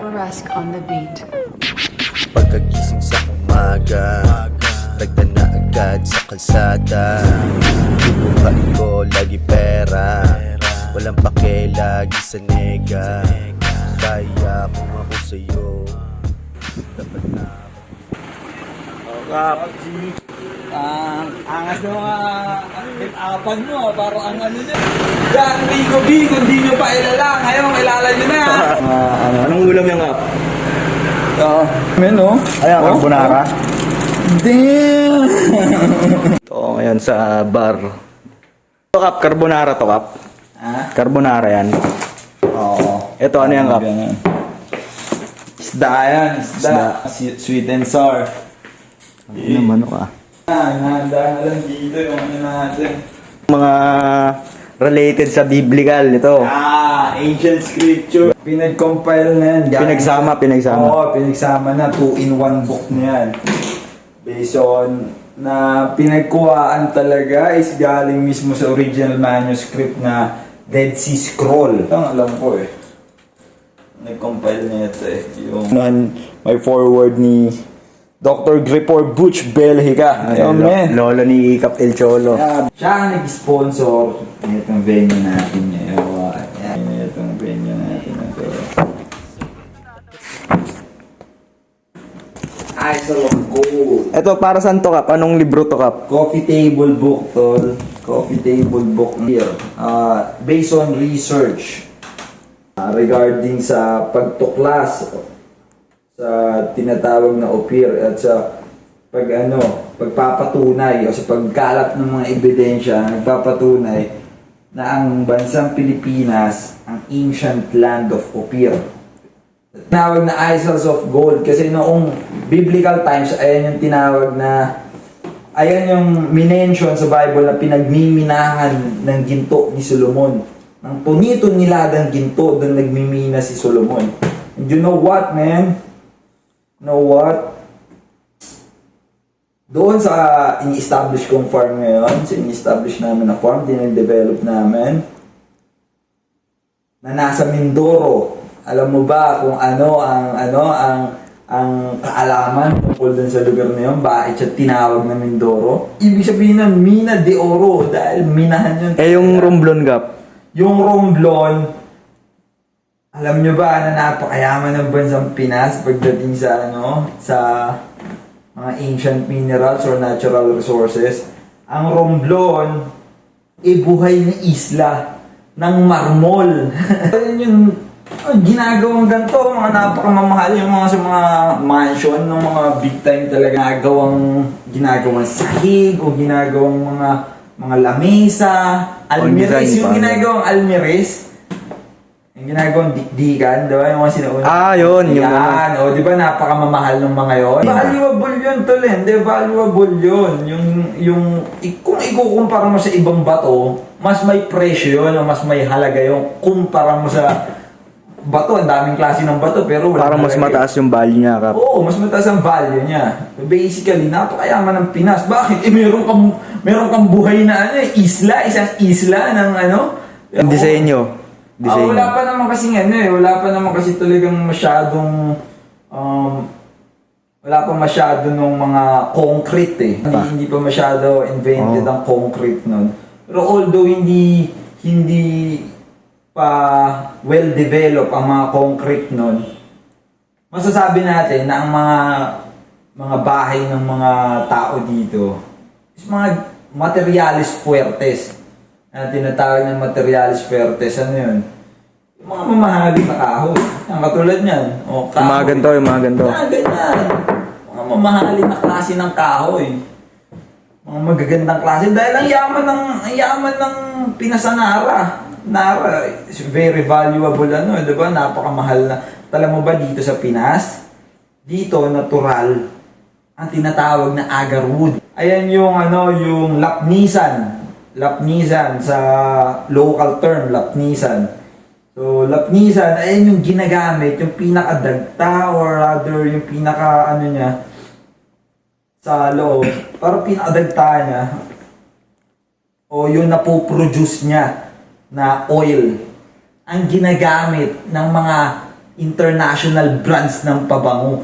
Rusk on the beat. Pagkagising sa umaga, tagda na agad sa kalsada. Bubuhain ko lagi pera, walang pake lagi sa nega. Kaya kung ako sa'yo, dapat na Angas na mga bit-apan mo, parang ang ano nyo. Yan, Rico B, kung di nyo pa ilala, ngayon ilala nyo na. Anong ulam yung up? Men, no? Ayan, carbonara. Damn! Ito ngayon sa bar. Ito kap, carbonara to kap. Ha? Carbonara yan. Oo. Ito ano yung kap? Isda yan, isda. Sweet and sour. Ano naman ka? Nahanda na lang dito yung ano natin. Mga related sa biblical ito. Ancient scripture. Pinag-compile na yan. Pinagsama. Oo, pinagsama na. 2-in-1 book na yan. Based on na pinagkuhaan talaga is galing mismo sa original manuscript na Dead Sea Scroll. Ang alam ko eh. Nag-compile na ito eh. Yung may forward ni Dr. Gripor Butch Belhica. Ayun, man. Lolo ni Kap El Cholo. Siya ang nag-sponsor itong venue natin ngayon. Yan, itong venue natin. Eyes of Gold. Ito para saan to kap? Anong libro to kap? Coffee table book, tol. Coffee table book here. Based on research regarding sa pagtuklas sa tinatawag na OPIR at sa pagpapatunay o sa pagkalat ng mga ebidensya, nagpapatunay na ang bansang Pilipinas ang ancient land of OPIR. Tinawag na Isles of Gold kasi noong biblical times, ayan yung tinawag na, ayan yung minention sa Bible na pinagmiminahan ng ginto ni Solomon. Nang punito nila ng ginto, doon nagmimina si Solomon. And you know what, man? Know what? Doon sa ini-establish kong farm ngayon, sa ini-establish namin na farm, din-develop namin, na nasa Mindoro. Alam mo ba kung ang kaalaman tungkol dun sa lugar na yun? Bakit siya tinawag na Mindoro? Ibig sabihin nun, Mina de Oro, dahil minahan yun. Yung Romblon kap? Yung Romblon, alam nyo ba na napakayaman ng bansang Pinas pagdating sa sa mga ancient minerals or natural resources? Ang Romblon, buhay na isla ng marmol. Ayun yung ginagawang ganito, mga napakamamahal yung mga sa mga mansion ng mga big time talaga ginagawang sahig o ginagawang mga lamesa, almires, yung ginagawang almires. Yung ginagawang dikdikan, di ba? Yung mga sinauna. Yun. Yan. O, di ba napakamamahal ng mga yon? Valuable yun, tol. Hindi, valuable yun. Kung ikukumpara mo sa ibang bato, mas may presyo yun, o mas may halaga yung kumpara mo sa bato. Ang daming klase ng bato, pero wala. Parang mas mataas yung value niya kap. Oo, mas mataas ang value niya. Basically, napakayaman ng Pinas. Bakit? Meron kang buhay na isang isla ng Yung disenyo. Wala pa naman kasi wala pa naman kasi talagang masyadong wala pa masyado nung mga concrete eh. Hindi pa masyado invented ang concrete nun. Pero although hindi pa well developed ang mga concrete nun, masasabi natin na ang mga bahay ng mga tao dito is mga materialis fuertes. Tinatawag ng materialis fuertes, ano yun? Yung mga mamahaling na kahoy. Ang katulad niyan. Yung mga ganito. Ganyan. Mga mamahaling na klase ng kahoy. Mga magagandang klase. Dahil ang yaman ng Pinasanara. Nara is very valuable, diba? Napakamahal na. Alam mo ba dito sa Pinas? Dito, natural, ang tinatawag na agar wood. Ayan yung lapnisan sa local term, lapnisan. So, lapnisan, ayan yung ginagamit, yung pinakadagta or rather yung pinaka niya sa loob, para pinakadagta niya o yung napoproduce niya na oil ang ginagamit ng mga international brands ng pabango.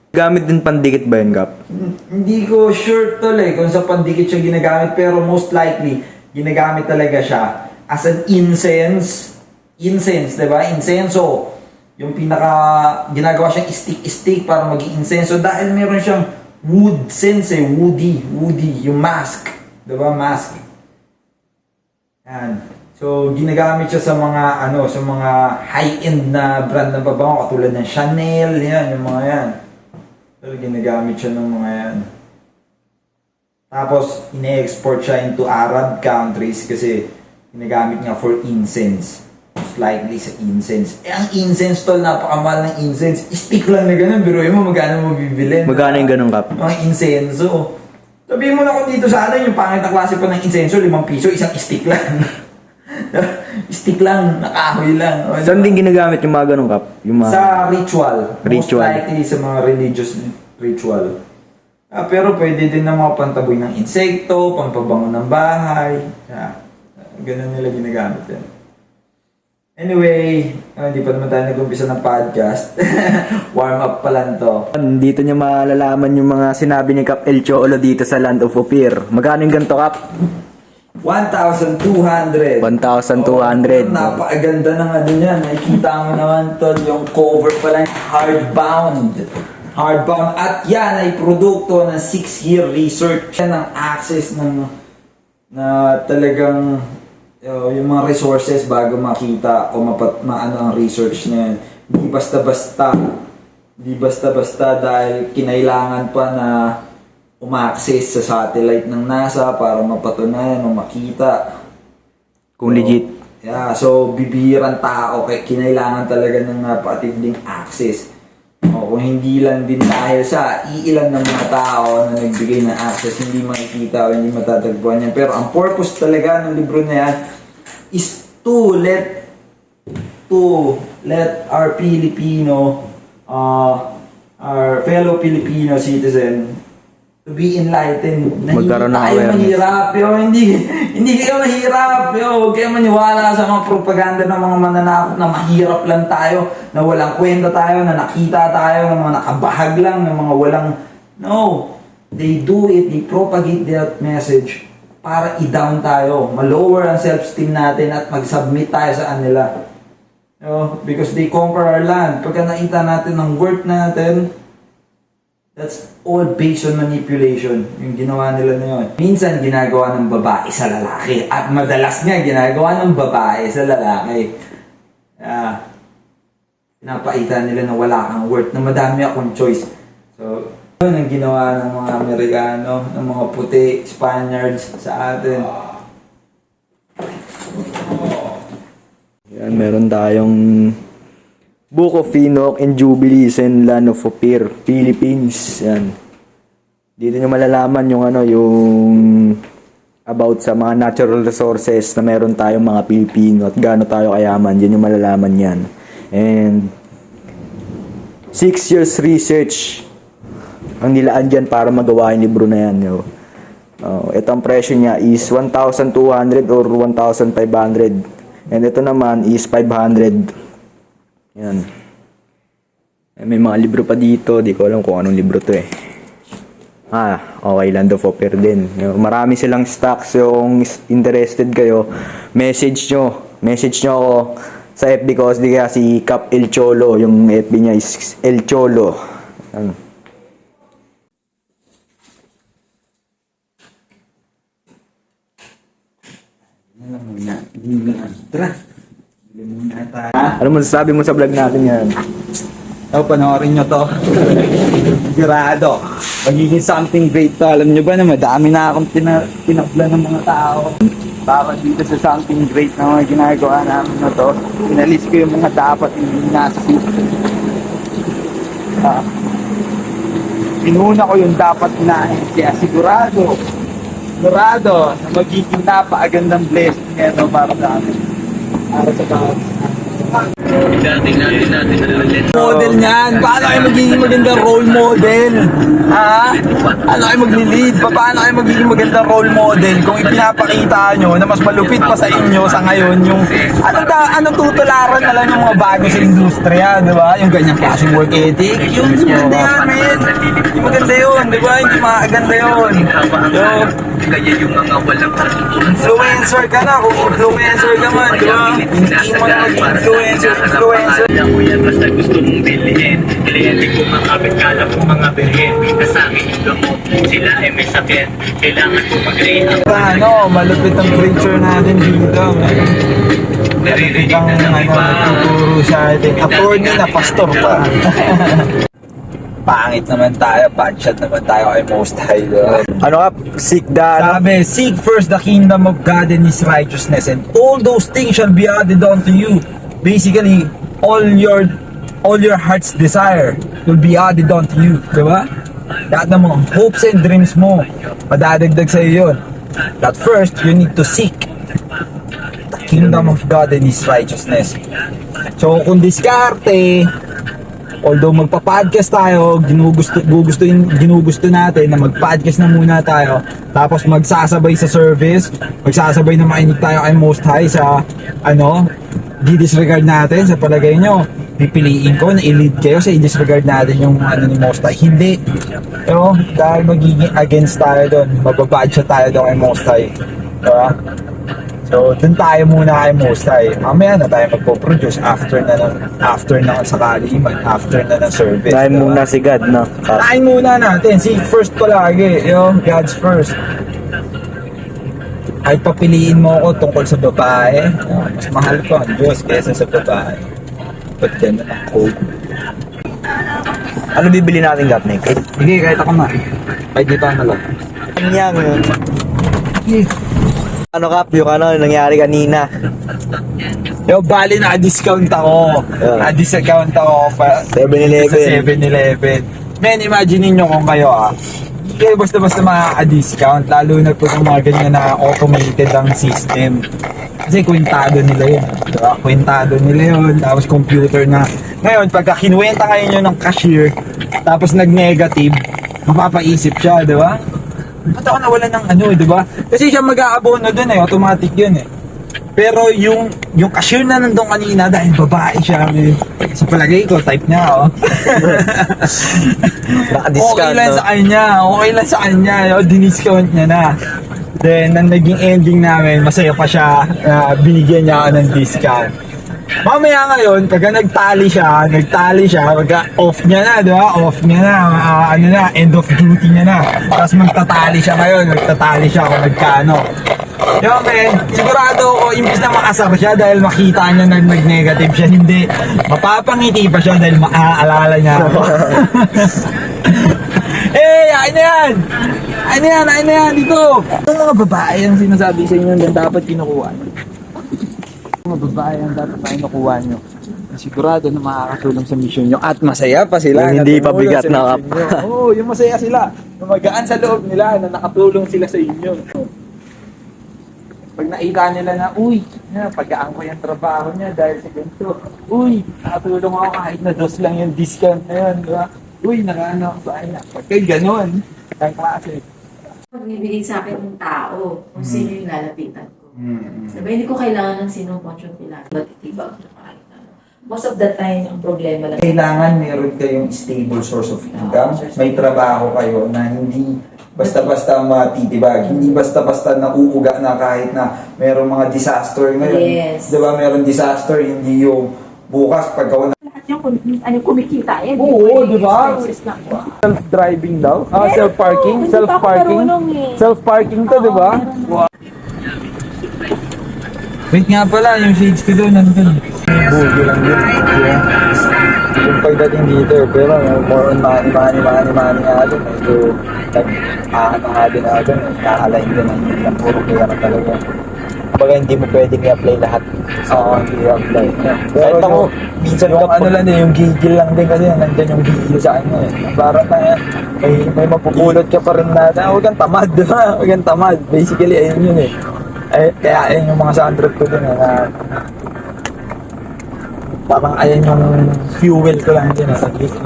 Gamit din pandikit ba yun, Kap? Hindi ko sure tol kung sa pandikit siya ginagamit, pero most likely ginagamit talaga siya as an incense, diba? Insenso. Yung pinaka ginagawa siyang stick para maging insenso dahil meron siyang wood sense, woody, yung mask, diba? Mask. Yan. So ginagamit siya sa mga sa mga high-end na brand ng pabango katulad ng Chanel, yan, yung mga yan. So, ginagamit siya ng mga yan. Tapos, ine-export siya into Arab countries kasi ginagamit niya for incense. Most likely sa incense. Ang incense tol, napakamahal ng incense. Stick lang na ganun, biruin mo, magkano mo bibilin. Magkano yung ganun, Kap? Mga insenso. Sabihin mo na kung dito sa atin, yung pangit na klase pa ng insenso, 5 piso, isang stick lang. Stick lang, nakahoy lang. Saan din ginagamit yung mga ganun, Kap? Yung mga... Sa ritual. Most Ritual. likely sa mga religious ritual. Pero pwede din na mga pantaboy ng insekto, pampabango ng bahay. Ganun nila ginagamit yan. Anyway, hindi pa naman tayo nag-umpisa ng podcast. Warm up pa lang to. Dito niya malalaman yung mga sinabi ni Kap El Cholo dito sa Land of Ophir. Magkano yung ganito, Kap? 1,200. 1,200. Napakaganda ng niyan. Nakikita mo naman tol, yung cover pa lang hardbound. At yan ay produkto ng 6-year research. Yan ang access na talagang yung mga resources bago makita o maano ang research na yan. Hindi basta-basta dahil kinailangan pa na umaccess sa satellite ng NASA para mapatunayan o makita Kung legit. Yeah, so bibihirang tao kaya kinailangan talaga ng napatinding access. Kung hindi lang din dahil sa iilan ng mga tao na nagbigay ng access, hindi makikita o hindi matatagpuan yan. Pero ang purpose talaga ng libro na yan is to let our Filipino, our fellow Filipino citizen to be enlightened na Magkaroon hindi ng tayo awareness. mahirap, hindi kayo mahirap, huwag kayo maniwala sa mga propaganda ng mga mananakot na mahirap lang tayo, na walang kwenta tayo, na nakita tayo, ng mga nakabahag lang, ng mga walang, no, they do it, they propagate that message para i-down tayo, ma-lower ang self-esteem natin at mag-submit tayo sa kanila. Because they conquer our land. Pagka nakita natin ang worth natin, that's all based on manipulation. Yung ginawa nila na yun. Minsan ginagawa ng babae sa lalaki. At madalas nga ginagawa ng babae sa lalaki. Pinapakita nila na wala kang worth, na madami akong choice. So, yun ang ginawa ng mga Amerikano, ng mga puti, Spaniards sa atin. Yan, meron tayong Book of Enoch and Jubilees and Land of Ophir, Philippines. Yan. Dito nyo malalaman yung yung about sa mga natural resources na meron tayong mga Pilipino at gaano tayo kayaman. Yan yung malalaman yan. And 6 years research ang nilaan dyan para magawa yung libro na yan. Ito ang presyo niya is 1,200 or 1,500. And ito naman is 500. Yan. May mga libro pa dito. Di ko alam kung anong libro to eh. Okay. Land of Ophir din. Marami silang stocks. Yung interested kayo, message nyo ako sa FB ko. Di kaya si Kap El Cholo. Yung FB niya is El Cholo. Yan. Tara. Muna tayo. Ano mo sasabi mo sa vlog natin yan? Panoorin nyo to. Sigurado. Magiging something great to. Alam nyo ba na madami na akong pinapla ng mga tao. Para dito sa something great na mga ginagawa namin na to. Inalis ko yung mga dapat hindi nasip. Inuna ko yung dapat na kaya sigurado na magiging napakagandang blessing nito para sa amin. Para sa tao. Tingnan natin Model niyan. Paano kayo magiging magandang role model? Ha? Paano kayo magli-lead? Paano kayo magiging magandang role model kung ipinapakita nyo na mas malupit pa sa inyo sa ngayon yung anong tutularan na lang yung mga bago sa industriya, di ba? Yung ganyang klaseng work ethic. Yung maganda yan, man. Yung maganda yun, di ba? Yung maganda yun. Influencer ka na, kung influencer ka man, di ba? Hindi mo na mag-influencer. Alam mo yan, basta gusto mong bilhin. Kliyente ko makapit kala ko mga bilhin. Kasama yung gamot, sila ay may sakit. Kailangan ko mag-rehab. Ano, malupit ang preacher natin dito. Naririnig Ang na ng iba. nagtuturo sa ating attorney na pastor pa. Pangit naman tayo, bad naman tayo kay Most High. Ano ka? Seek the, Sabi, seek first the kingdom of God and His righteousness, and all those things shall be added unto you. Basically, all your heart's desire will be added unto you. Diba? Lahat ng mga hopes and dreams mo, madadagdag sa iyo yun. But first, you need to seek the kingdom of God and His righteousness. So, kung diskarte, although magpa-podcast tayo, ginugusto natin na mag-podcast na muna tayo, tapos magsasabay sa service, magsasabay na makinig tayo kay Most High sa di-disregard natin sa palagay nyo. Pipiliin ko na i-lead kayo sa i-disregard natin yung ni Most High. Hindi. Pero dahil magiging against tayo doon, mababadya tayo doon kay Most High. Diba? So, dun tayo muna kay Most High. Mamaya na tayo magpo-produce after na sa kaliman, after na ng service. dahil diba? muna si God, no? Kain muna natin. Seek first palagi. God's first. Ay papiliin mo ako tungkol sa babae. Mas mahal ko ang Diyos kaysa sa babae. Ba't ganun ang code? Ano bibili natin, Gapnik? Hindi, kahit ako na. Kahit di pa na lang. Kanyang, ano Kap, yung nangyari kanina. Bali na-discount ako. Yeah. Na-discount ako pa 7-Eleven. sa 7-Eleven. Men, imagine niyo kung kayo hindi kayo basta-basta makaka-discount, lalo na po sa mga ganyan na automated ang system. Kasi kwentado nila yun. Diba? Kwentado nila yun. Tapos computer na. Ngayon, pagka kinuwenta ngayon yun ng cashier, tapos nag-negative, mapapaisip siya, di ba? Ba't ako nawalan ng di ba? Kasi siya mag-aabono dun automatic yun Pero yung cashier na nandun kanina, dahil babae siya, sa palagay ko, type niya, Naka-discount, okay lang no? sa kanya, diniscount niya na. Then, ang naging ending namin, masaya pa siya, binigyan niya ako ng discount. Mamaya ngayon, pagka nagtali siya, pagka off niya na, di ba? Off niya na, end of duty niya na. Tapos magtatali siya kung nagkano. Yung men, sigurado ako, imbis na makasar siya dahil makita niya na nag-negative siya, hindi. Mapapangiti pa siya dahil maaalala niya ako. Ayun na yan, dito! Yung mga babae ang sinasabi sa inyo na dapat kinukuha nyo. Yung mga babae ang dapat kinukuha nyo. Sigurado na makakatulong sa mission nyo at masaya pa sila. Yung hindi na pa tumulong bigat sa na mission nyo. Oo, yung masaya sila. Yung magaan sa loob nila na nakatulong sila sa inyo. Pag nakita nila na, pag-aan ko yung trabaho niya dahil sa ganito. Nakatulong ako kahit na dos lang yung discount na yun, di ba? Nakaano ako sa kanya. Pagka ganun, ang klase. Magbibigay sa akin ng tao kung sino yung lalapitan ko. Diba, hindi ko kailangan ng sino Poncio Pilato. Batitibag na kahit ano. Most of the time, ang problema lang. Kailangan meron kayong stable source of income. May trabaho kayo na hindi basta-basta matitibag. Hindi basta-basta nauuga na kahit na merong mga disaster ngayon. Yes. Diba, meron disaster, hindi yung bukas pagkawa Lahat yung kumikita yan. Oo, di ba? Expenses lang. self-driving daw? Yes, Self-parking? oo. Hindi pa ako marunong Self-parking to, di ba? Wait nga pala, yung shades ko doon, nandun. Bugi lang yun. Yung pagdating dito, pero more on money nga doon. So, nga din nga doon. Naka-align din ang puro kaya talaga. Kumbaga hindi mo pwedeng i-apply lahat. Oo, hindi i-apply. Kahit ako, minsan yung ano lang din, yung gigil lang din kasi nandyan yung gigil sa kanya Para na yan, may mapupulot ka pa rin na, huwag kang tamad, di ba? Huwag kang tamad. Basically, ayun yun Kaya ayun yung mga 100 ko din parang ayan yung fuel ko lang din.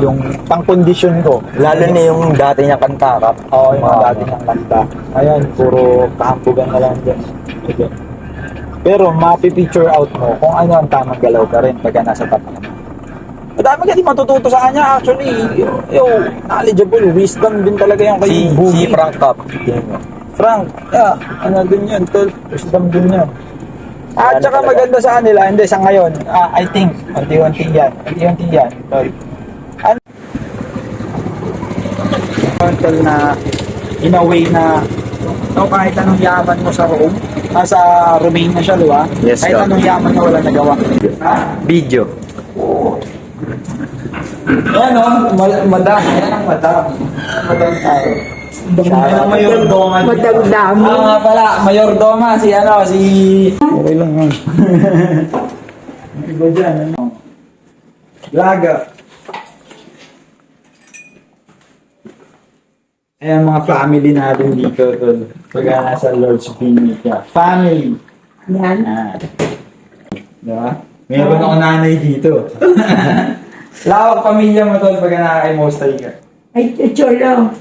Yung pang-condition ko. Lalo na yung dati niyang kanta, Kap. Oo, yung mga dati niyang kanta. Ayan, puro kahambugan na lang dyan. Sige. Pero mapipicture out mo kung ano ang tamang galaw ka rin pagka nasa top mo. Madami ka din matututo sa kanya actually. Knowledgeable, wisdom din talaga yung kay Si Boogie. Frank Kap. Frank, yeah, ano din yun, tol. Wisdom din yan. At Ano saka talaga? maganda sa kanila, hindi sa ngayon, I think, unti-unti yan, tol. Tol na, in a way na, so kahit anong yaman mo sa Rome, sa Romania siya, di ba? Yes, kahit sir. anong yaman na wala nagawa. Video. Yan o, madam. Yan ang madam. Madam tayo. Siya ang mayordoma. Madamdami. Nga pala, mayordoma si Okay lang yan. Iba dyan, ano? Laga. Ayan mga family natin dito, tol. Pagka nasa Lord's Vineyard ka. Family. Yan. Diba? Meron ako nanay dito. Lawak pamilya mo tol pagka nakaka-emotional ka. Ay, Cholo.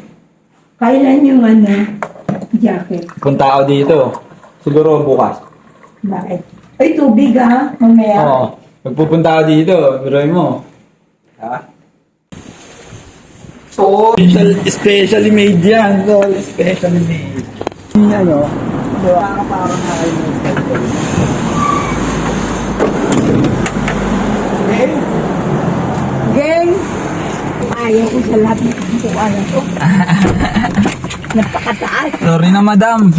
Kailan yung jacket? Kung tao dito, siguro bukas. Bakit? Ay, tubig ha, mamaya. Oo. Magpupunta ako dito, biroy mo. Ha? Oo. Specially made yan, tol. Specially made. Ano? Diba? Parang nakaka-emotional. Gang! Ayaw ko sa lahat ng kukuha na to. Napakataas. Sorry na, madam.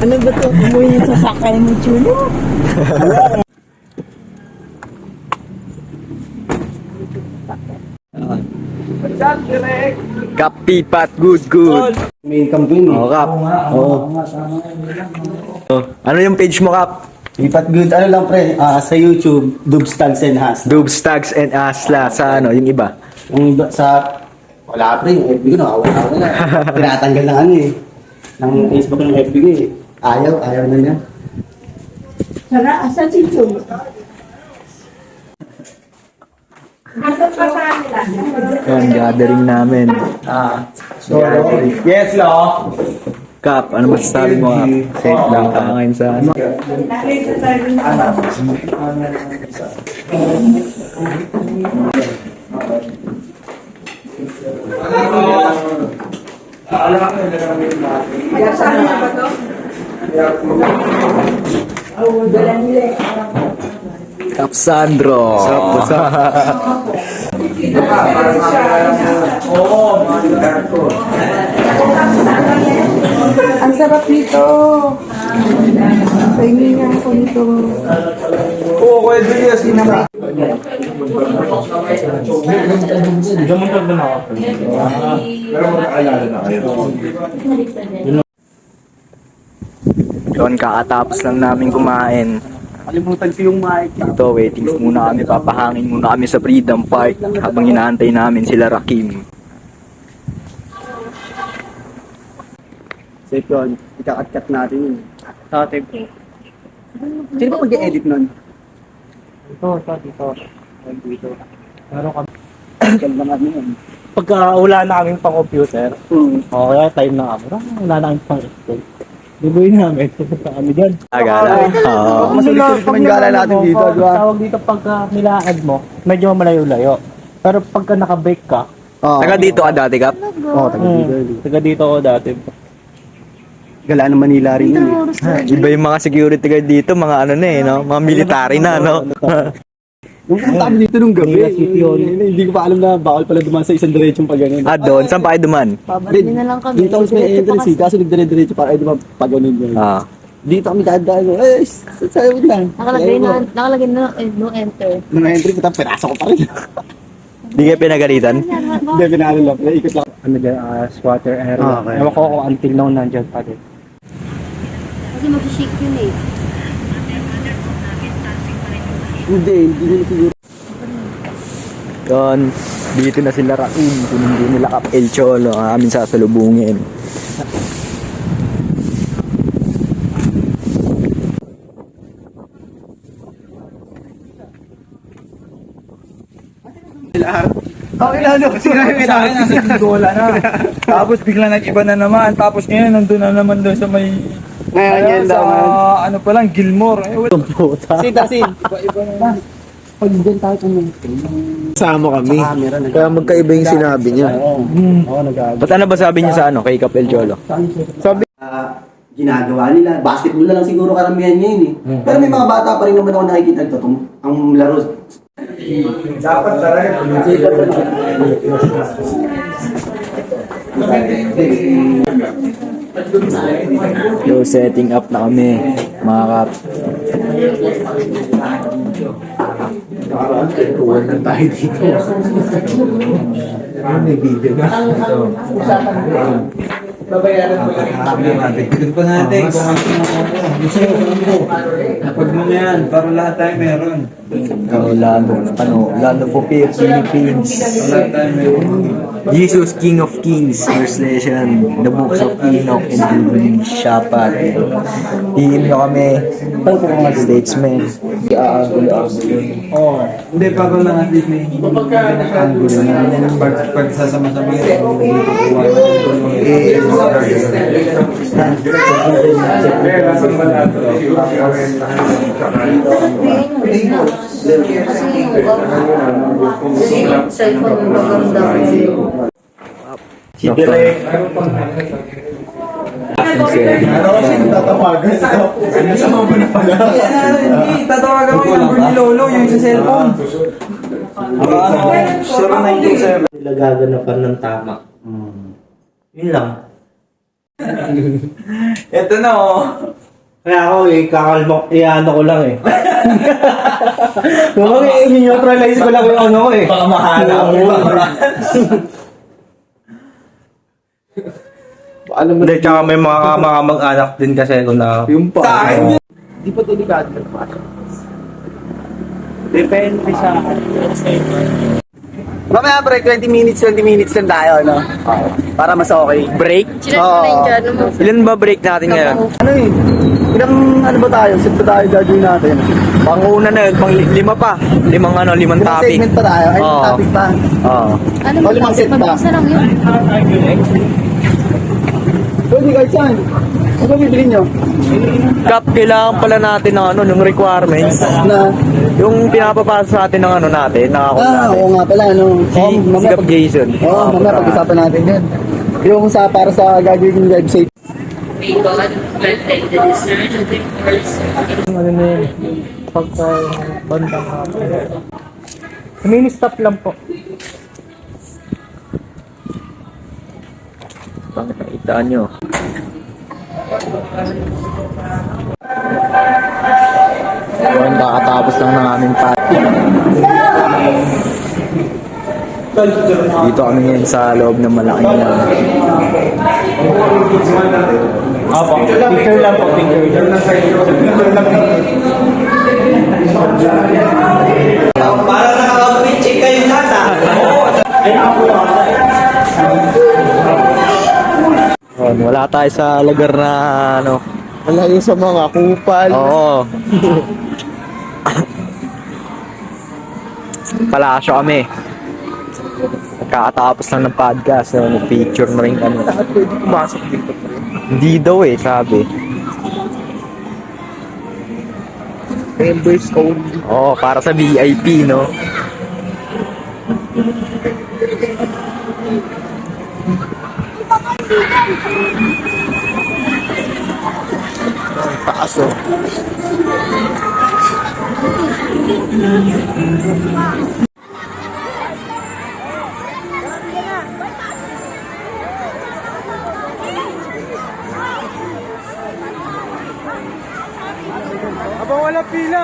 Ano ba to? Umuwi yung sasakay mo, Chulo? Kap Pipat, good. May income din eh. Oo, Kap. Oo. Ano yung page mo, Kap? Ipat good, ano lang pre, sa YouTube, Dubs Tags and Has. Dubs, Tags, and Asla. Sa ano, yung iba. Yung iba sa, wala pre, yung FB ko nakawala. Tinatanggal ng ano eh. Ng Facebook ng FB ko eh. Ayaw na niya. Sara, asa si Chulo? Asa pa sa nila? Yan, gathering namin. Yes, lo. Kap, ano masasabi mo, Kap? Safe lang ka ngayon sa ano? Saan na ba to? Oo, dala nila eh. Kap Sandro. Ang sarap nito. Pahingi nga ako nito. Oo, pwede niya sinama. Doon, kakatapos lang namin kumain. Kalimutan ko yung mic. Dito, waitings muna kami. Papahangin muna kami sa Freedom Park habang inaantay namin sila Rakim. Safe yun, ikakat-kat natin yun. Tatay po. Sino ba mag-edit nun? Dito. Meron kami. Ganda nga yun. Pagka wala na kaming pang-computer, o kaya time na kami, wala na kaming pang-Excel. Libuin namin, pupunta kami dyan. Agala. Oo. Mas ulit naman gala natin dito, di ba? Tawag dito pagka nilaad mo, medyo malayo-layo. Pero pagka naka-break ka, Taga dito ka dati, Kap? Oo, taga dito. taga dito ako dati. Gala ng Manila rin yun eh. Iba yung mga security guard dito, mga ano na eh, no? Mga military na, no? Yung punta kami dito nung gabi, Manila City yun. hindi ko pa alam na bawal pala dumaan sa isang diretsong pag ganun. Ah, doon? Saan pa kayo duman? Babalik na lang kami. Dito kami sa may entrance eh, kaso nagdire-diretso para dumaan pag ganun yun. Ah. Dito kami dadaan, sasayaw lang. Nakalagay na no enter. Nung entry ko, peraso ko pa rin. Di kayo pinagalitan? Hindi, pinalo lang. Ikot lang. Ano dyan, squatter area. Okay. Ewan ko kung until now nandyan pa din. Kasi mag-shake yun eh. Hindi nila siguro. Doon, dito na sila Rakim. Kung hindi nila Kap El Cholo, ang aming sasalubungin. Kasi namin sa akin, nasa Pindola na. Tapos bigla nag-iba na naman. Tapos ngayon, nandun na naman doon sa may... Ngayon, yan sa, daw, man. ano pa lang, Gilmore. Eh, wala. Iba na. Pag dyan tayo Sama kami. camera na. Kaya magkaiba yung sinabi niya. Oo, nag-aaral. Ba't ano ba sabi niya sa ano, kay Capel Cholo? Ginagawa nila. Basketball na lang siguro karamihan ngayon eh. Pero may mga bata pa rin naman ako nakikita ito. Ang laro. Dapat talaga. So, setting up na kami, mga kap. Tignan pa natin kung Pag mo na yan, para lahat tayo meron. Lalo po Philippines. Lahat tayo meron. Jesus, King of Kings, Translation, The Books of Enoch and Jubilee, Shapat. PM nyo kami, Statesman. Oo. Hindi, para lang at least may angulo na. Pag sasama-sama yun, dito kuha Cellphone yung maganda ko. Si Direk. Tatawagan mo yung number ni Lolo, yung sa cellphone. 0927. Sila gaganapan ng tama. Yun lang. Ito na oh. Kaya ako kakalma, ano ko lang eh. Kumbaga i-neutralize ko lang yung ano ko eh. Baka mahala ako. Hindi, tsaka may mga mag-anak din kasi kung na... Yung pa. Sa akin yun. Di pa delikado ng pasok. Depende sa... Mamaya break, 20 minutes lang tayo, no? Para mas okay. Break? Ilan ba break natin ngayon? Ano eh? Ilang ano ba tayo? Set ba tayo gagawin natin? Panguna na yun, lima pa. Limang Ilang topic. segment pa tayo? Ay, Oo. topic pa. Oo. Ano O, limang set pa. Mabilis na lang yun. Pwede guys, saan? Ano ba bibili nyo? Kap, kailangan pala natin ng ano, ng requirements. Na? Yung pinapapasa sa atin ng ano natin, nakakot natin. Oo nga pala, ano? Si mamaya Kap Jason. mamaya pag-usapan natin yan. Yung sa para sa gagawin yung website. May God granted the discern of the person. Ano na yun? Pagka bandang hapon. Mini-stop lang po. Bakit nakitaan nyo? Ngayon, kakatapos lang ng aming party. Dito kami ngayon sa loob ng malaking lang. Apo, picture lang po, picture lang. Para nakaka-check kayo lahat ah. Wala tayo sa lugar na ano. Wala yung sa mga kupal. Oo. Palasyo kami. Kakatapos lang ng podcast. Picture na rin kami. Pwede pumasok dito. Hindi daw eh, sabi. Members only. Oo, para sa VIP, no? Taas oh. Aba wala pila.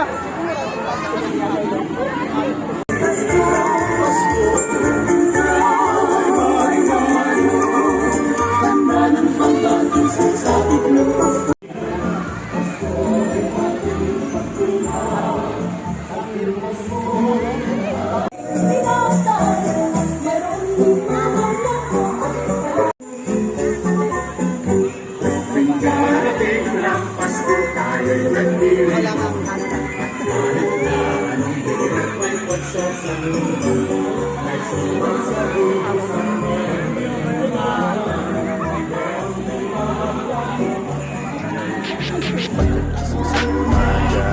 Pagkagising sa umaga,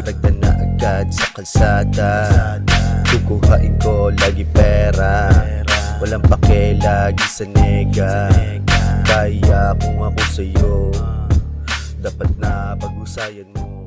tagdan na agad sa kalsada. Kukuhain ko lagi pera, walang pake lagi sa nega. Kaya kung ako sa'yo, dapat na pag-usayan mo.